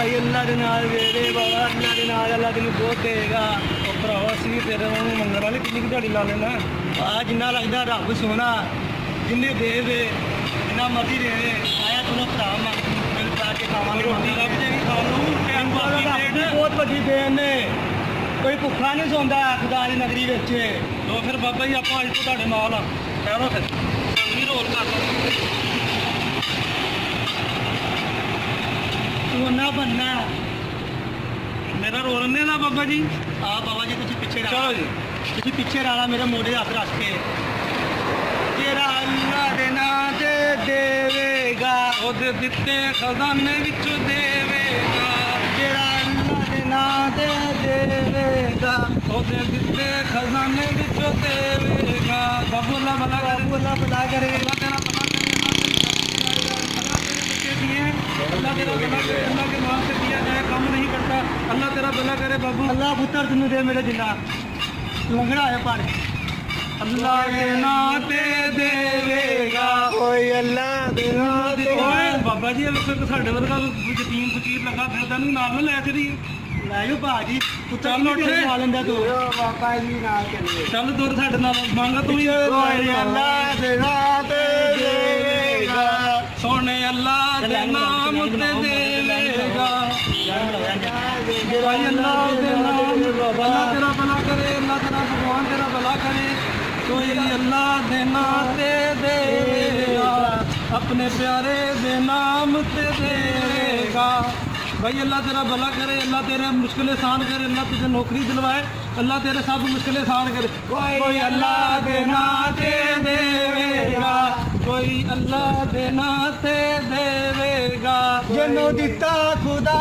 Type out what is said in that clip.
ਭਾਈ ਅੱਲਾ ਦੇ ਨਾਲ ਦੇ ਦੇ ਬਾਬਾ, ਅੱਲਾ ਦੇ ਨਾਲ ਅੱਲਾ ਤੈਨੂੰ ਬਹੁਤ ਦੇਗਾ। ਉਹ ਭਰਾਵਾ ਸੀ ਤੇਰੇ ਵਾਂਗੂ ਮੰਗਣ ਵਾਲੇ ਕਿੰਨੀ ਕੁ ਦਿਹਾੜੀ ਲਾ ਲੈਣਾ। ਆ ਜਿੰਨਾ ਲੱਗਦਾ ਰੱਬ ਸੋਹਣਾ, ਜਿੰਨੇ ਦੇ ਜਿੰਨਾ ਮਰਜ਼ੀ ਦੇ ਆਇਆ ਤੈਨੂੰ ਭਰਾ ਮੰਗ ਮਿਲ ਪਾ ਕੇ ਖਾਵਾਂਗੇ। ਰੋਟੀ ਲੱਭ ਜਾਏਗੀ ਖਾ ਲਊ ਟਾਈਮ ਬਾਕੀ ਰੱਬ ਦੀ ਬਹੁਤ ਵੱਡੀ ਦੇਣ ਨੇ, ਕੋਈ ਭੁੱਖਾ ਨਹੀਂ ਸੌਂਦਾ ਖੁਦਾ ਦੀ ਨਗਰੀ ਵਿੱਚ। ਲੋ ਫਿਰ ਬਾਬਾ ਜੀ ਆਪਾਂ ਅੱਜ ਤੋਂ ਤੁਹਾਡੇ ਨਾਲ ਆ। ਠਹਿਰੋ ਫਿਰ ਵੀ ਰੋਲ ਕਰ ਲਓ। ਤੂੰ ਨਾ ਬੰਨਾ ਮੇਰਾ ਰੋਲ ਨੇ ਦਾ ਬਾਬਾ ਜੀ। ਆ ਬਾਬਾ ਜੀ ਤੁਸੀਂ ਪਿੱਛੇ ਚਲੋ ਜੀ। ਤੁਸੀਂ ਪਿੱਛੇ ਰਾਲਾ ਮੇਰੇ ਮੋਢੇ ਹੱਥ ਰੱਖ ਕੇ, ਤੇਰਾ ਅੱਲਾ ਦੇ ਨਾਂ ਤੇ ਦੇਵੇਗਾ, ਉਹਦੇ ਦਿੱਤੇ ਖਜ਼ਾਨੇ ਵਿੱਚੋਂ ਦੇਵੇਗਾ। ਤੇਰਾ ਅੱਲਾ ਦੇ ਨਾਂ ਤੇ ਦੇਵੇਗਾ, ਉਹਦੇ ਦਿੱਤੇ ਖਜ਼ਾਨੇ ਵਿੱਚੋਂ ਦੇਵੇਗਾ। ਬਾਬੂ ਅੱਲਾ ਭਲਾ ਕਰੇ, ਬਾਬੂ ਅੱਲਾ ਭਲਾ ਕਰੇ। ਅੱਲਾ ਤੇਰਾ ਭਲਾ ਕਰੇ, अल्लाह तेरा भला करे, अल्लाह के नाम से दिया जाए काम नहीं करता। अल्लाह तेरा भला करे बाबू। ਅੱਲਾ ਪੁੱਤਰ ਤੈਨੂੰ ਦੇ ਮੇਰੇ ਜਿੰਨਾ ਲੰਗੜਾ ਹੈ ਪਰ अल्लाह के नाम पे देवेगा। ਓਏ ਅੱਲਾ ਦੇ ਨਾਂ ਤੇ ਓਏ ਬਾਬਾ ਜੀ ਇਹ ਸਾਡੇ ਵਰਗਾ ਯਤੀਮ ਫਕੀਰ ਲੱਗਾ ਫਿਰਦਾ ਨੂੰ ਨਾਲ ਨਾ ਲੈ ਚਲੀਏ। ਲੈ ਜੋ ਭਾਜੀ ਪੁੱਤਰ ਚੱਲ ਉੱਠ। ਖਾ ਲੈਂਦਾ ਤੂੰ ਬਾਬਾ ਜੀ ਨਾਲ ਚੱਲੀਏ। ਚੱਲ ਦੁਰ ਸਾਡੇ ਨਾਲ ਮੰਗਾ ਤੂੰ ਹੀ। ਓਏ ਅੱਲਾ ਦੇ ਨਾਂ ਤੇ ਦੇਵੇਗਾ, ਸੋਹਣੇ ਅੱਲਾਹ ਦੇ ਨਾਮ ਤੇ ਦੇਵੇਗਾ। ਭਾਈ ਅੱਲਾਹ ਦੇ ਨਾਮ, ਅੱਲਾਹ ਤੇਰਾ ਭਲਾ ਕਰੇ, ਅੱਲਾਹ ਤੇਰਾ ਭਗਵਾਨ ਤੇਰਾ ਭਲਾ ਕਰੇ। ਕੋਈ ਅੱਲਾਹ ਦੇ ਨਾਮ ਤੇ ਦੇਵੇਗਾ, अपने प्यारे दे नाम ते देगा। भाई अल्लाह तेरा भला करे, अल्लाह तेरे मुश्किलें आसान करे, अल्लाह तुझे नौकरी दिलवाए, अल्लाह तेरे सब मुश्किलें आसान करे। कोई अल्लाह दे नाम ते देवेगा, कोई अल्लाह दे नाम ते देवेगा। ਜਿਹਨੂੰ ਦਿੱਤਾ ਖੁਦਾ